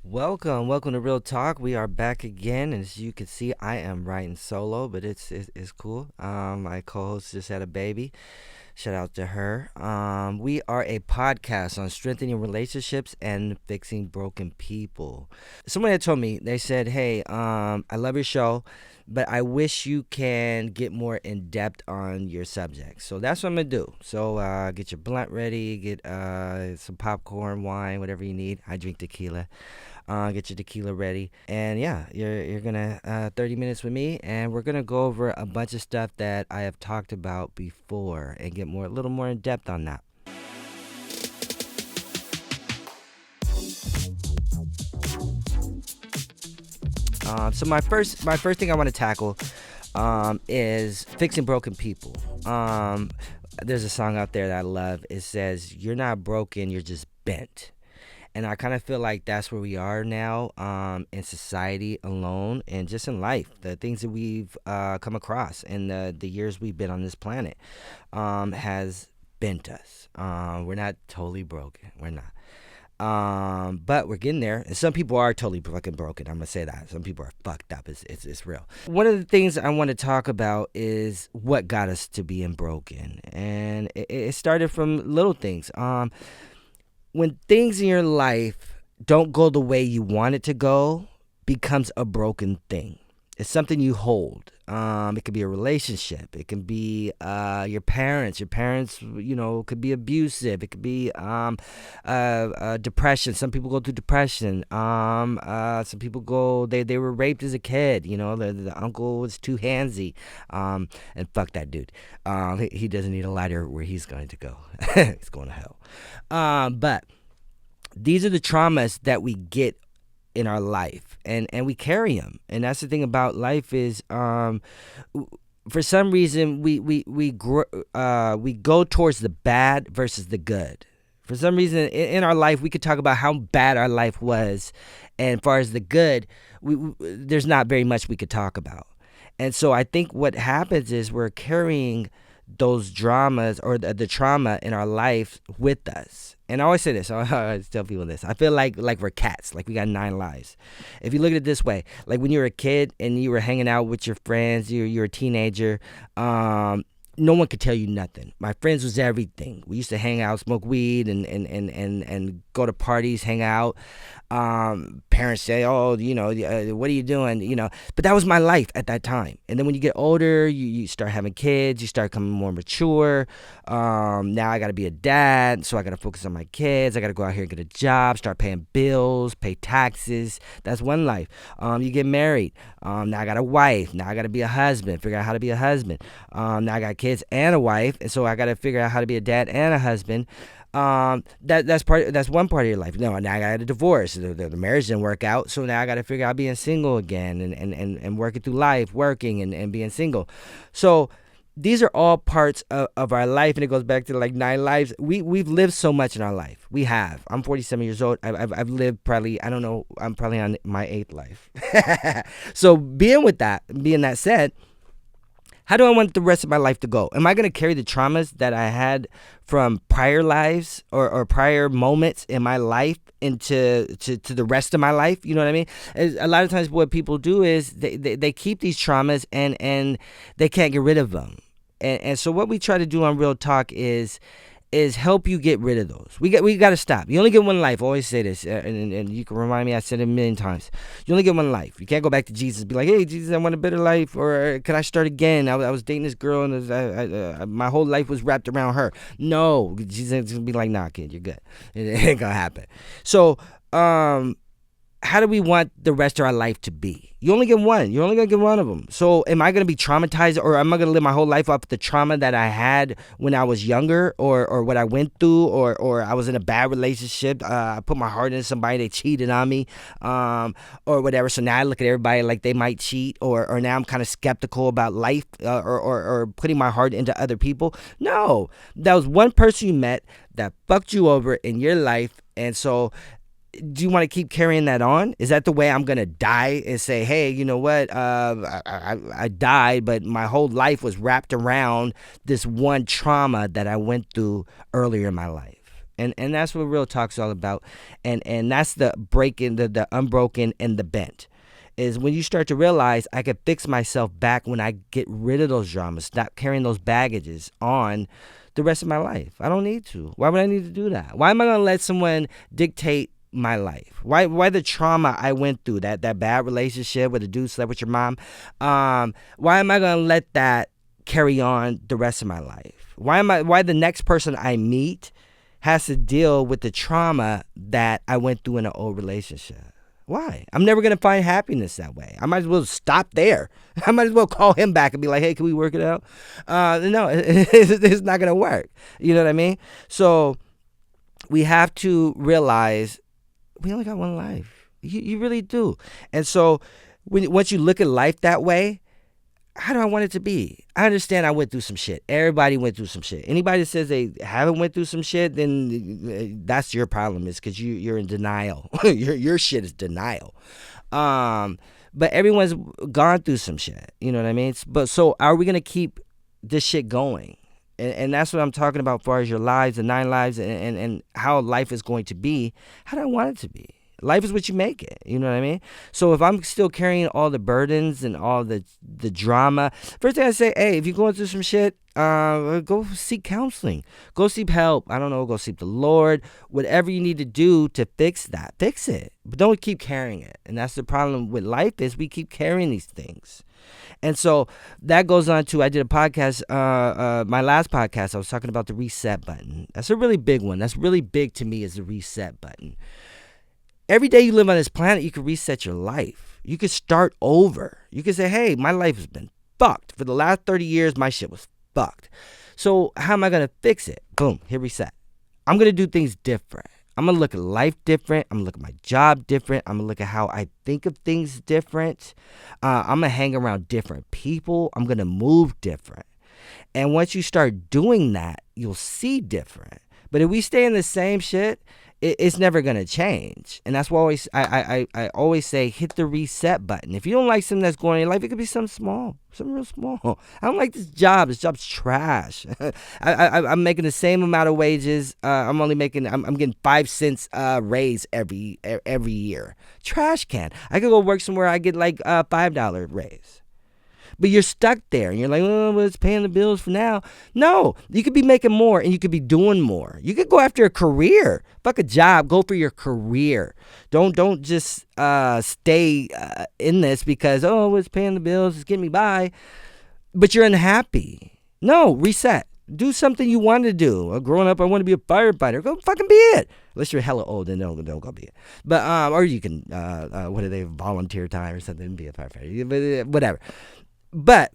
Welcome to Real Talk. We are back again, and as you can see, I am writing solo, but it's cool. My co-host just had a baby. Shout out to her. We are a podcast on strengthening relationships and fixing broken people. Someone had told me, they said, "Hey, I love your show, but I wish you can get more in depth on your subject." So that's what I'm gonna do. So get your blunt ready, get some popcorn, wine, whatever you need. I drink tequila. Get your tequila ready, and yeah, you're gonna 30 minutes with me, and we're gonna go over a bunch of stuff that I have talked about before, and get a little more in depth on that. So my first thing I want to tackle is fixing broken people. There's a song out there that I love. It says, "You're not broken, you're just bent." And I kind of feel like that's where we are now, in society alone, and just in life. The things that we've come across in the years we've been on this planet has bent us. We're not totally broken. We're not. But we're getting there, and some people are totally fucking broken. I'm gonna say that some people are fucked up. It's real. One of the things I want to talk about is what got us to being broken, and it started from little things. When things in your life don't go the way you want it to go, becomes a broken thing. It's something you hold. It could be a relationship. It can be your parents. Your parents, could be abusive. It could be depression. Some people go through depression. Some people they were raped as a kid. The uncle was too handsy. And fuck that dude. He doesn't need a lighter where he's going to go. He's going to hell. But these are the traumas that we get in our life, and we carry them. And that's the thing about life is, for some reason we go towards the bad versus the good. For some reason in our life, we could talk about how bad our life was, and as far as the good, there's not very much we could talk about. And so I think what happens is we're carrying those dramas or the trauma in our life with us. And I always say this, I always tell people this. I feel like we're cats, like we got 9 lives. If you look at it this way, like when you were a kid and you were hanging out with your friends, you're a teenager, no one could tell you nothing. My friends was everything. We used to hang out, smoke weed, and go to parties, hang out. Parents say, "Oh, what are you doing?" But that was my life at that time. And then when you get older, you start having kids, you start becoming more mature. Now I got to be a dad, so I got to focus on my kids. I got to go out here and get a job, start paying bills, pay taxes. That's one life. You get married. Now I got a wife. Now I got to be a husband. Figure out how to be a husband. Now I got kids and a wife, and so I got to figure out how to be a dad and a husband. That's one part of your life. No, now I got a divorce. The marriage didn't work out, so now I got to figure out being single again, and working through life, working and being single. So these are all parts of our life, and it goes back to like 9 lives. We've lived so much in our life. We have. I'm 47 years old. I've lived probably, I don't know, I'm probably on my 8th life. So being that said, how do I want the rest of my life to go? Am I going to carry the traumas that I had from prior lives or prior moments in my life to the rest of my life? You know what I mean? A lot of times what people do is they keep these traumas, and they can't get rid of them. And so what we try to do on Real Talk is help you get rid of those. We got to stop. You only get one life. I always say this, and you can remind me. I said it a million times. You only get one life. You can't go back to Jesus and be like, "Hey, Jesus, I want a better life," or "Can I start again? I was dating this girl, and my whole life was wrapped around her." No, Jesus is gonna be like, "Nah, kid, you're good. It ain't gonna happen." So, how do we want the rest of our life to be? You only get one. You're only going to get one of them. So am I going to be traumatized, or am I going to live my whole life off the trauma that I had when I was younger, or what I went through, or I was in a bad relationship? I put my heart into somebody, they cheated on me, or whatever. So now I look at everybody like they might cheat, or now I'm kind of skeptical about life, or putting my heart into other people. No, that was one person you met that fucked you over in your life. And so do you want to keep carrying that on? Is that the way I'm gonna die and say, "Hey, you know what? I died, but my whole life was wrapped around this one trauma that I went through earlier in my life." And that's what real talk's all about. And that's the breaking, the unbroken and the bent. Is when you start to realize I could fix myself back when I get rid of those dramas, stop carrying those baggages on the rest of my life. I don't need to. Why would I need to do that? Why am I going to let someone dictate my life? Why the trauma I went through, that bad relationship where the dude slept with your mom? Why am I going to let that carry on the rest of my life? Why the next person I meet has to deal with the trauma that I went through in an old relationship? Why? I'm never going to find happiness that way. I might as well stop there. I might as well call him back and be like, hey, can we work it out? No, it's not going to work. You know what I mean? So we have to realize we only got one life. You really do. And so once you look at life that way, how do I want it to be? I understand I went through some shit. Everybody went through some shit. Anybody that says they haven't went through some shit, then that's your problem. Is because you're in denial. your shit is denial. But everyone's gone through some shit. You know what I mean? But so are we gonna keep this shit going? And that's what I'm talking about as far as your lives, the 9 lives, and how life is going to be. How do I want it to be? Life is what you make it. You know what I mean? So if I'm still carrying all the burdens and all the drama, first thing I say, hey, if you're going through some shit, go seek counseling. Go seek help. I don't know, go seek the Lord. Whatever you need to do to fix that, fix it. But don't keep carrying it. And that's the problem with life, is we keep carrying these things. And so that goes on to, I did a podcast, my last podcast, I was talking about the reset button. That's a really big one. That's really big to me, is the reset button. Every day you live on this planet, you can reset your life. You can start over. You can say, hey, my life has been fucked. For the last 30 years, my shit was fucked. So how am I going to fix it? Boom, hit reset. I'm going to do things different. I'm going to look at life different. I'm going to look at my job different. I'm going to look at how I think of things different. I'm going to hang around different people. I'm going to move different. And once you start doing that, you'll see different. But if we stay in the same shit, it's never going to change. And that's why I always say, hit the reset button. If you don't like something that's going on in your life, it could be something small, something real small. I don't like this job. This job's trash. I'm making the same amount of wages. I'm getting 5 cents raise every year. Trash can. I could go work somewhere. I get like $5 raise. But you're stuck there, and you're like, oh, well, it's paying the bills for now. No, you could be making more, and you could be doing more. You could go after a career. Fuck a job. Go for your career. Don't just stay in this because, oh, it's paying the bills, it's getting me by, but you're unhappy. No, reset. Do something you want to do. Growing up, I want to be a firefighter. Go fucking be it. Unless you're hella old, then don't go be it. But or you can volunteer time or something and be a firefighter. Whatever. But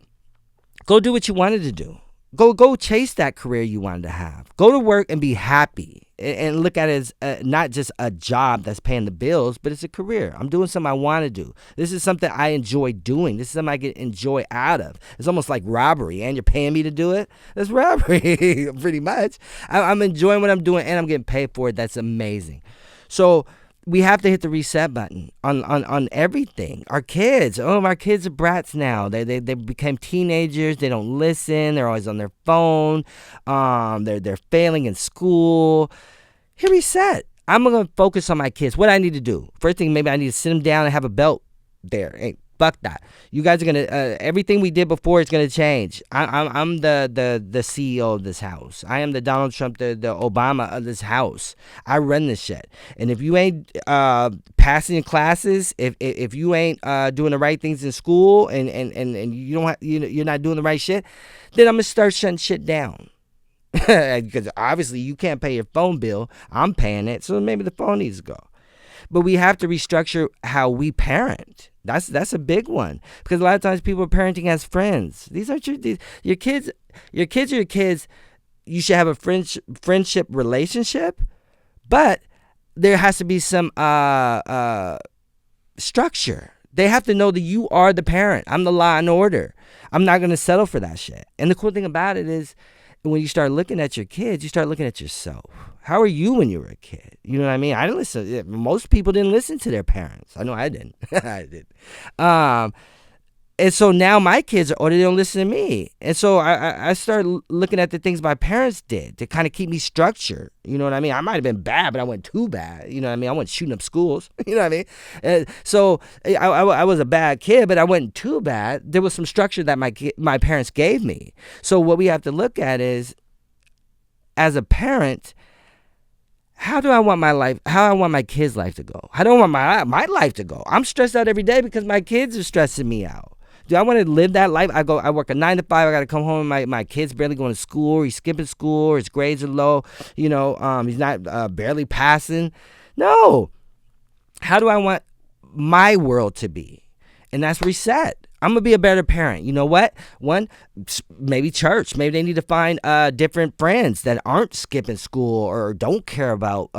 go do what you wanted to do. Go chase that career you wanted to have. Go to work and be happy and look at it as not just a job that's paying the bills, but it's a career. I'm doing something I want to do. This is something I enjoy doing. This is something I get enjoy out of. It's almost like robbery, and you're paying me to do it. That's robbery, pretty much. I'm enjoying what I'm doing, and I'm getting paid for it. That's amazing. So we have to hit the reset button on everything. Our kids are brats now. They became teenagers. They don't listen. They're always on their phone. They're failing in school. Hit reset. I'm gonna focus on my kids. What I need to do. First thing, maybe I need to sit them down and have a belt there. Hey, fuck that. You guys are gonna everything we did before is gonna change. I'm the CEO of this house. I am the Donald Trump, the Obama of this house. I run this shit. And if you ain't passing your classes, if you ain't doing the right things in school, and you don't you're not doing the right shit, then I'm gonna start shutting shit down. Because obviously you can't pay your phone bill. I'm paying it, so maybe the phone needs to go. But we have to restructure how we parent. That's a big one, because a lot of times people are parenting as friends. These aren't your kids. Your kids are your kids. You should have a friendship relationship, but there has to be some structure. They have to know that you are the parent. I'm the law and order. I'm not going to settle for that shit. And the cool thing about it is, when you start looking at your kids, you start looking at yourself. How are you when you were a kid? You know what I mean? I didn't listen. Most people didn't listen to their parents. I know I didn't. I did. And so now my kids are older, they don't listen to me. And so I started looking at the things my parents did to kind of keep me structured. You know what I mean? I might have been bad, but I wasn't too bad. You know what I mean? I wasn't shooting up schools. You know what I mean? So I was a bad kid, but I wasn't too bad. There was some structure that my parents gave me. So what we have to look at is, as a parent, how do I want my life? How I want my kids' life to go? How do I want my life to go? I'm stressed out every day because my kids are stressing me out. Do I want to live that life? I work a 9 to 5. I got to come home. My kid's barely going to school. Or he's skipping school. Or his grades are low. He's not barely passing. No. How do I want my world to be? And that's reset. I'm going to be a better parent. You know what? One, maybe church. Maybe they need to find different friends that aren't skipping school or don't care about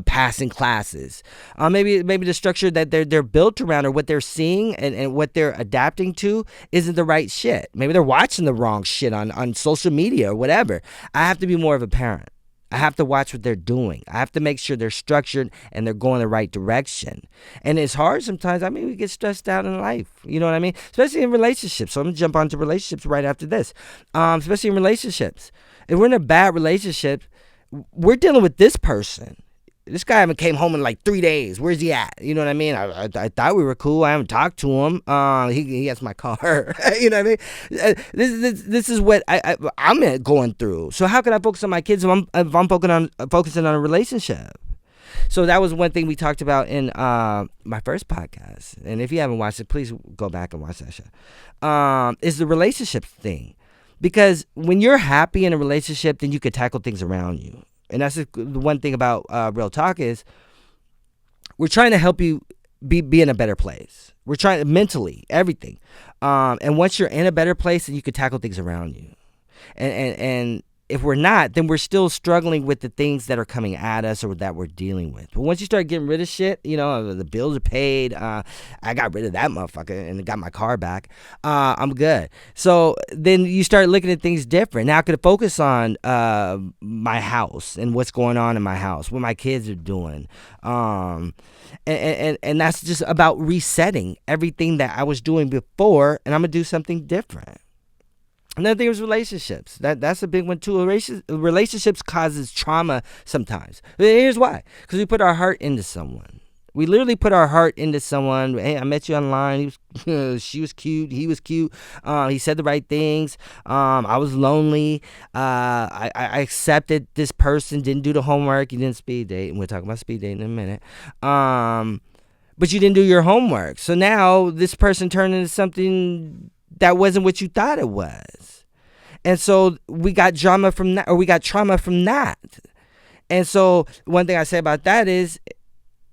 passing classes. Maybe the structure that they're built around, or what they're seeing and what they're adapting to, isn't the right shit. Maybe they're watching the wrong shit on social media or whatever. I have to be more of a parent. I have to watch what they're doing. I have to make sure they're structured and they're going the right direction. And it's hard sometimes. I mean, we get stressed out in life. You know what I mean? Especially in relationships. So I'm going to jump onto relationships right after this. Especially in relationships. If we're in a bad relationship, we're dealing with this person. This guy haven't came home in like 3 days. Where's he at? You know what I mean? I thought we were cool. I haven't talked to him. He has my car. You know what I mean? This is what I'm going through. So how can I focus on my kids if I'm focusing on a relationship? So that was one thing we talked about in my first podcast. And if you haven't watched it, please go back and watch that show. Is the relationship thing. Because when you're happy in a relationship, then you could tackle things around you. And that's the one thing about Real Talk is we're trying to help you be in a better place. We're trying mentally, everything. And once you're in a better place, then you can tackle things around you. And if we're not, then we're still struggling with the things that are coming at us or that we're dealing with. But once you start getting rid of shit, the bills are paid. I got rid of that motherfucker and got my car back. I'm good. So then you start looking at things different. Now I could focus on my house and what's going on in my house, what my kids are doing. And that's just about resetting everything that I was doing before, and I'm going to do something different. Another thing was relationships. That's a big one too. Relationships causes trauma sometimes. Here's why. Because we put our heart into someone. We literally put our heart into someone. Hey, I met you online. She was cute. He was cute. He said the right things. I was lonely. I accepted this person. Didn't do the homework. You didn't speed date. And we'll talk about speed dating in a minute. But you didn't do your homework. So now this person turned into something that wasn't what you thought it was. And so we got trauma from that. And so one thing I say about that is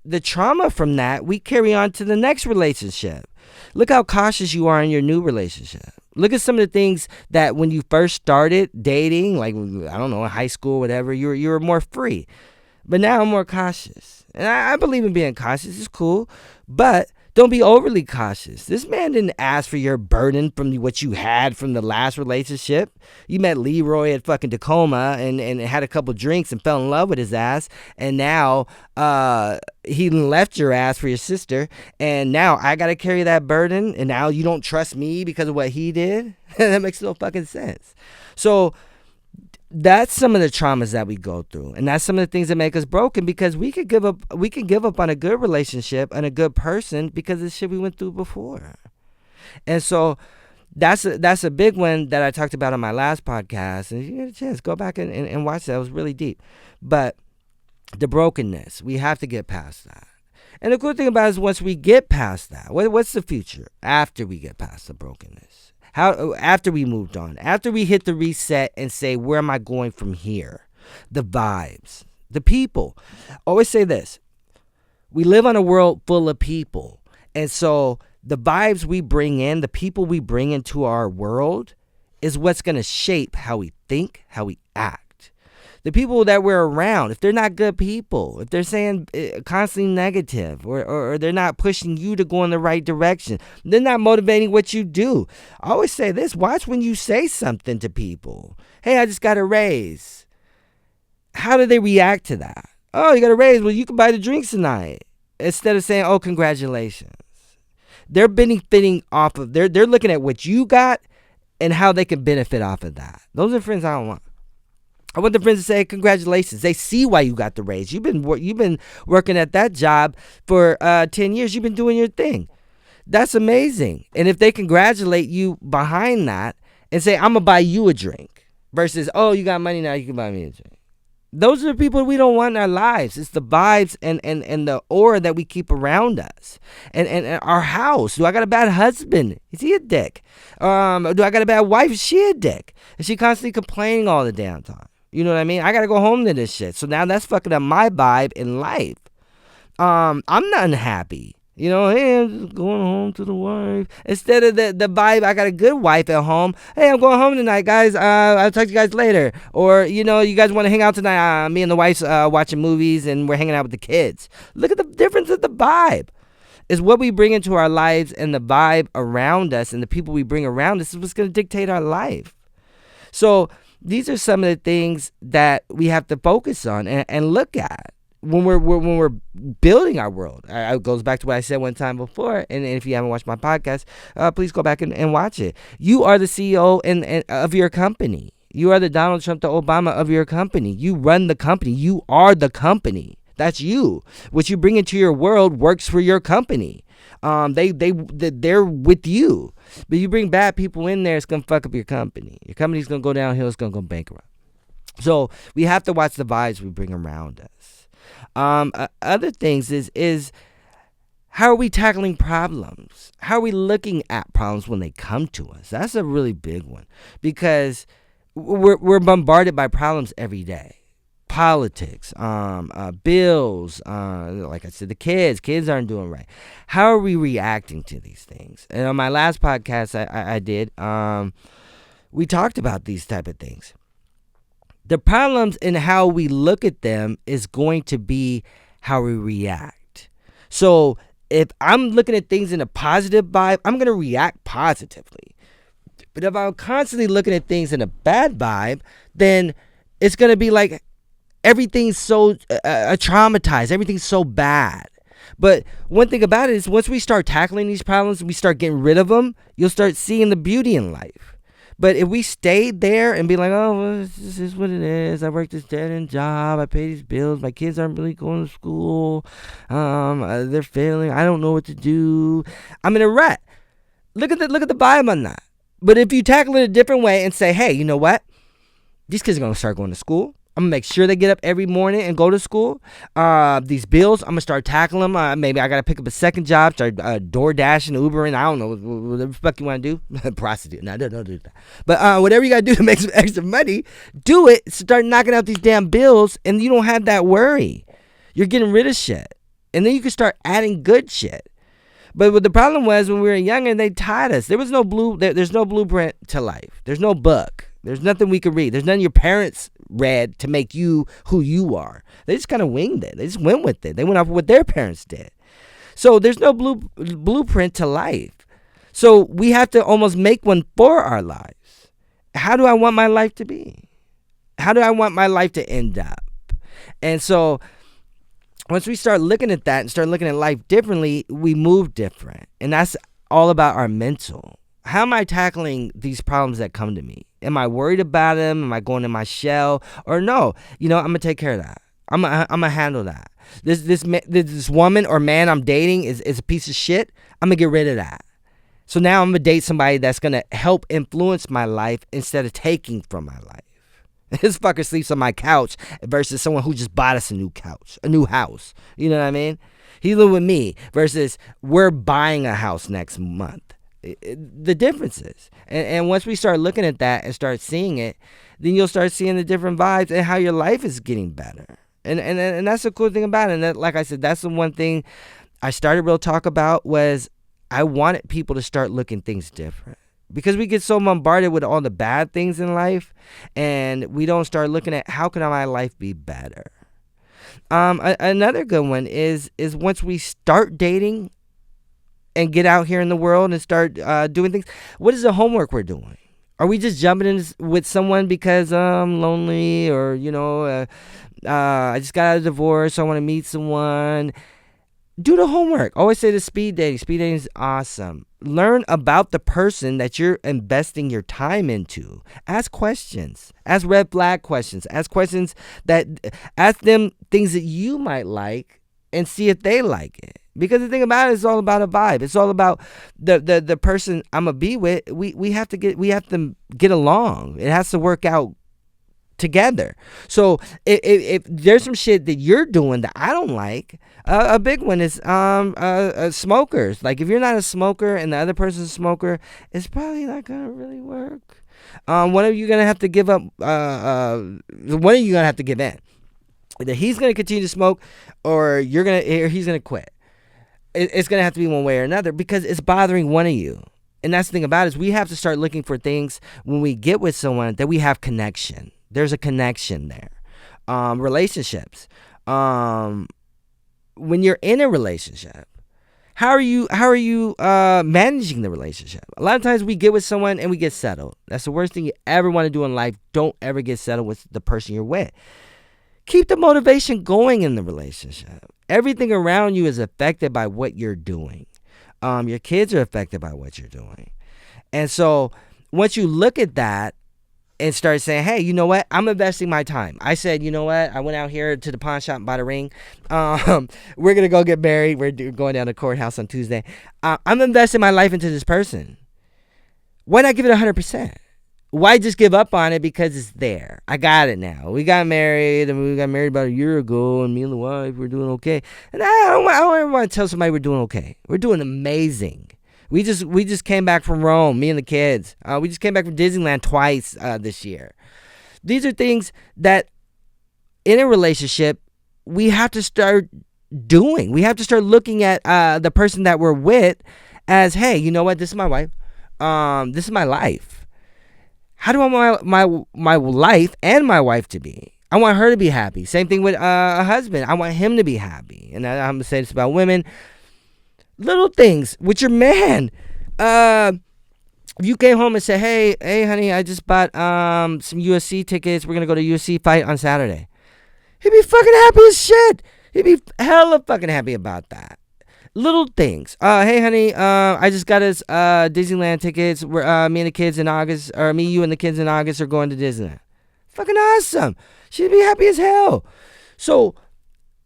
the trauma from that, we carry on to the next relationship. Look how cautious you are in your new relationship. Look at some of the things that when you first started dating, like, I don't know, in high school, whatever, you were more free. But now I'm more cautious. And I believe in being cautious. It's cool. But don't be overly cautious. This man didn't ask for your burden from what you had from the last relationship. You met Leroy at fucking Tacoma and had a couple drinks and fell in love with his ass. And now he left your ass for your sister. And now I got to carry that burden. And now you don't trust me because of what he did? That makes no fucking sense. So that's some of the traumas that we go through, and that's some of the things that make us broken, because we could give up on a good relationship and a good person because of the shit we went through before. And so that's a big one that I talked about on my last podcast, and if you get a chance, go back and watch that. It was really deep. But the brokenness, we have to get past that. And the cool thing about it is once we get past that, what's the future after we get past the brokenness? After we moved on, after we hit the reset and say, where am I going from here? The vibes, the people. Always say this. We live on a world full of people. And so the vibes we bring in, the people we bring into our world is what's going to shape how we think, how we act. The people that we're around, if they're not good people, if they're saying constantly negative or they're not pushing you to go in the right direction, they're not motivating what you do. I always say this, watch when you say something to people. Hey, I just got a raise. How do they react to that? Oh, you got a raise? Well, you can buy the drinks tonight. Instead of saying, oh, congratulations. They're benefiting off of, they're looking at what you got and how they can benefit off of that. Those are friends I don't want. I want the friends to say congratulations. They see why you got the raise. You've been working at that job for 10 years. You've been doing your thing. That's amazing. And if they congratulate you behind that and say, I'm gonna buy you a drink, versus, oh, you got money now, you can buy me a drink. Those are the people we don't want in our lives. It's the vibes and the aura that we keep around us. And our house. Do I got a bad husband? Is he a dick? Do I got a bad wife? Is she a dick? Is she constantly complaining all the damn time? You know what I mean? I got to go home to this shit. So now that's fucking up my vibe in life. I'm not unhappy. You know, hey, I'm just going home to the wife. Instead of the vibe, I got a good wife at home. Hey, I'm going home tonight, guys. I'll talk to you guys later. Or, you know, you guys want to hang out tonight? Me and the wife's watching movies and we're hanging out with the kids. Look at the difference of the vibe. Is what we bring into our lives, and the vibe around us and the people we bring around us is what's going to dictate our life. So these are some of the things that we have to focus on and look at when we're building our world. It goes back to what I said one time before, and if you haven't watched my podcast, please go back and watch it. You are the CEO of your company. You are the Donald Trump, the Obama of your company. You run the company. You are the company. That's you. What you bring into your world works for your company. They're with you. But you bring bad people in there, it's gonna fuck up your company. Your company's gonna go downhill. It's gonna go bankrupt. So we have to watch the vibes we bring around us. Other things is how are we tackling problems? How are we looking at problems when they come to us? That's a really big one, because we're bombarded by problems every day. Politics, bills, like I said, the kids aren't doing right. How are we reacting to these things? And on my last podcast I did, we talked about these type of things. The problems and how we look at them is going to be how we react. So if I'm looking at things in a positive vibe, I'm going to react positively. But if I'm constantly looking at things in a bad vibe, then it's going to be like everything's so traumatized. Everything's so bad. But one thing about it is, once we start tackling these problems, we start getting rid of them, you'll start seeing the beauty in life. But if we stay there and be like, oh, well, this is what it is. I work this dead-end job. I pay these bills. My kids aren't really going to school. They're failing. I don't know what to do. I'm in a rut. Look at the vibe on that. But if you tackle it a different way and say, hey, you know what? These kids are going to start going to school. I'm going to make sure they get up every morning and go to school. These bills, I'm going to start tackling them. Maybe I got to pick up a second job, start DoorDash and Ubering. I don't know. Whatever the fuck you want to do. Prostitute. No, don't do that. But whatever you got to do to make some extra money, do it. Start knocking out these damn bills, and you don't have that worry. You're getting rid of shit. And then you can start adding good shit. But what the problem was, when we were younger, they taught us. There's no blueprint to life. There's no book. There's nothing we could read. There's nothing your parents read to make you who you are. They just kind of winged it. They just went with it. They went off of what their parents did. So there's no blueprint to life. So we have to almost make one for our lives. How do I want my life to be? How do I want my life to end up? And so once we start looking at that and start looking at life differently, we move different. And that's all about our mental. How am I tackling these problems that come to me? Am I worried about them? Am I going in my shell? Or no, I'm going to take care of that. I'm going to handle that. This woman or man I'm dating is a piece of shit. I'm going to get rid of that. So now I'm going to date somebody that's going to help influence my life instead of taking from my life. This fucker sleeps on my couch versus someone who just bought us a new couch, a new house. You know what I mean? He live with me versus we're buying a house next month. The differences. And once we start looking at that and start seeing it, then you'll start seeing the different vibes and how your life is getting better. And that's the cool thing about it. And that, like I said, that's the one thing I started Real Talk about, was I wanted people to start looking things different. Because we get so bombarded with all the bad things in life, and we don't start looking at how can my life be better. Another good one is once we start dating and get out here in the world and start doing things, what is the homework we're doing? Are we just jumping in with someone because I'm lonely, or I just got out of a divorce, so I want to meet someone? Do the homework. Always say the speed dating. Speed dating is awesome. Learn about the person that you're investing your time into. Ask questions. Ask red flag questions. Ask questions that ask them things that you might like and see if they like it. Because the thing about it is all about a vibe. It's all about the person I'm gonna be with. We have to get along. It has to work out together. So if there's some shit that you're doing that I don't like, a big one is smokers. Like if you're not a smoker and the other person's a smoker, it's probably not gonna really work. One of you gonna have to give up. One of you gonna have to give in. Either he's gonna continue to smoke, or he's gonna quit. It's gonna have to be one way or another because it's bothering one of you. And that's the thing about it, is we have to start looking for things when we get with someone that we have connection. There's a connection there. Relationships. When you're in a relationship, how are you managing the relationship? A lot of times we get with someone and we get settled. That's the worst thing you ever want to do in life. Don't ever get settled with the person you're with. Keep the motivation going in the relationship. Everything around you is affected by what you're doing. Your kids are affected by what you're doing. And so once you look at that and start saying, hey, you know what? I'm investing my time. I said, you know what? I went out here to the pawn shop and bought a ring. We're going to go get married. We're going down to the courthouse on Tuesday. I'm investing my life into this person. Why not give it 100%? Why just give up on it because it's there? I got it now. We got married, and we got married about a year ago, and me and the wife, we're doing okay. And I don't ever want to tell somebody we're doing okay. We're doing amazing. We just came back from Rome, me and the kids. We just came back from Disneyland twice this year. These are things that in a relationship we have to start doing. We have to start looking at the person that we're with as, hey, you know what? This is my wife. This is my life. How do I want my life and my wife to be? I want her to be happy. Same thing with a husband. I want him to be happy. And I'm going to say this about women. Little things with your man. If you came home and said, hey, honey, I just bought some UFC tickets. We're going to go to UFC fight on Saturday. He'd be fucking happy as shit. He'd be hella fucking happy about that. Little things. Hey, honey, I just got us Disneyland tickets. We're me and the kids in August, or me, you, and the kids in August are going to Disneyland. Fucking awesome. She'd be happy as hell. So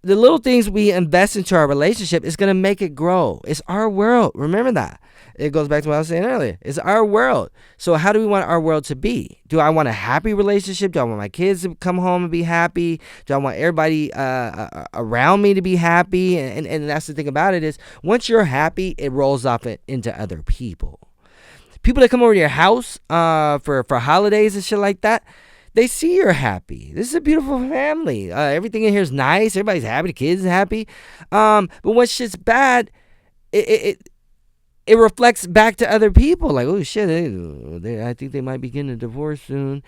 the little things we invest into our relationship is going to make it grow. It's our world. Remember that. It goes back to what I was saying earlier. It's our world. So how do we want our world to be? Do I want a happy relationship? Do I want my kids to come home and be happy? Do I want everybody around me to be happy? And that's the thing about it, is once you're happy, it rolls off into other people. People that come over to your house for holidays and shit like that, they see you're happy. This is a beautiful family. Everything in here is nice. Everybody's happy. The kids are happy. But when shit's bad, it reflects back to other people. Like, oh shit, I think they might be getting a divorce soon.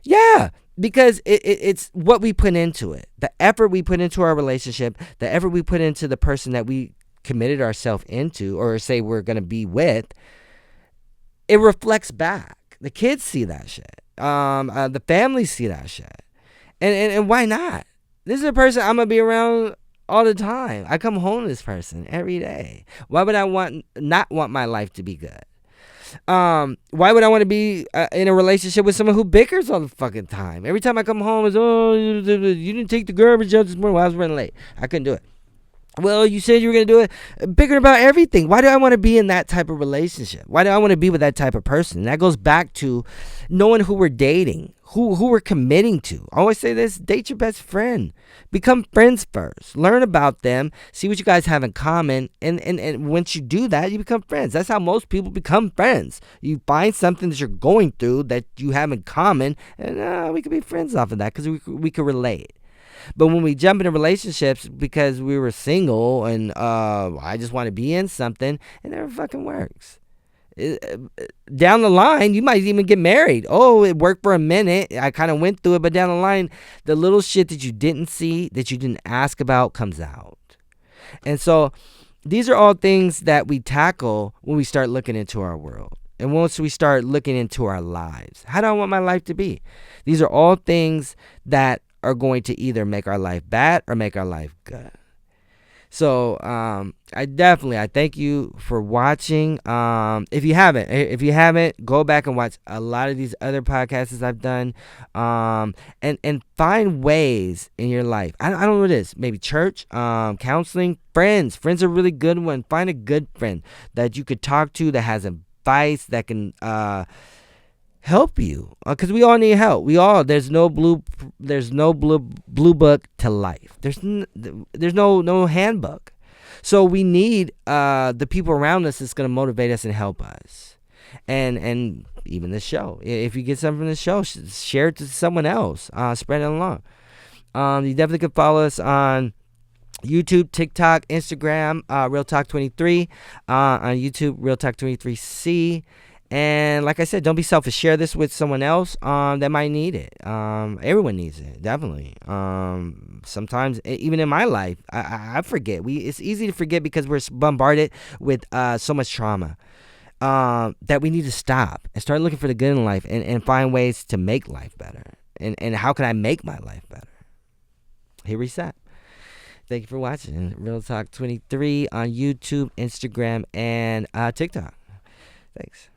Yeah, because it's what we put into it. The effort we put into our relationship, the effort we put into the person that we committed ourselves into, or say we're going to be with, it reflects back. The kids see that shit. The families see that shit. And why not? This is a person I'm going to be around all the time. I come home to this person every day. Why would I not want my life to be good? Why would I want to be in a relationship with someone who bickers all the fucking time? Every time I come home, it's, oh, you didn't take the garbage out this morning. Well, I was running late. I couldn't do it. Well, you said you were going to do it. Bickering about everything. Why do I want to be in that type of relationship? Why do I want to be with that type of person? And that goes back to knowing who we're dating, who we're committing to. I always say this: date your best friend. Become friends first. Learn about them. See what you guys have in common. And once you do that, you become friends. That's how most people become friends. You find something that you're going through that you have in common, and we could be friends off of that because we could relate. But when we jump into relationships because we were single and I just want to be in something, it never fucking works. Down the line, you might even get married. Oh, it worked for a minute. I kind of went through it, but down the line, the little shit that you didn't see, that you didn't ask about, comes out. And so these are all things that we tackle when we start looking into our world. And once we start looking into our lives, how do I want my life to be? These are all things that are going to either make our life bad or make our life good. So I thank you for watching. If you haven't, go back and watch a lot of these other podcasts I've done, and find ways in your life. I don't know what it is. Maybe church, counseling, friends. Friends are a really good one. Find a good friend that you could talk to that has advice that can help you, because we all need help. There's no blue book to life. There's no handbook. So we need the people around us that's going to motivate us and help us. And even the show, if you get something from the show, share it to someone else. Spread it along. You definitely can follow us on YouTube, TikTok, Instagram, Real Talk 23, on YouTube, Real Talk 23C. And like I said, don't be selfish. Share this with someone else that might need it. Everyone needs it, definitely. Sometimes, even in my life, I forget. It's easy to forget because we're bombarded with so much trauma, that we need to stop and start looking for the good in life, and find ways to make life better. And how can I make my life better? Here we sat. Thank you for watching Real Talk 23 on YouTube, Instagram, and TikTok. Thanks.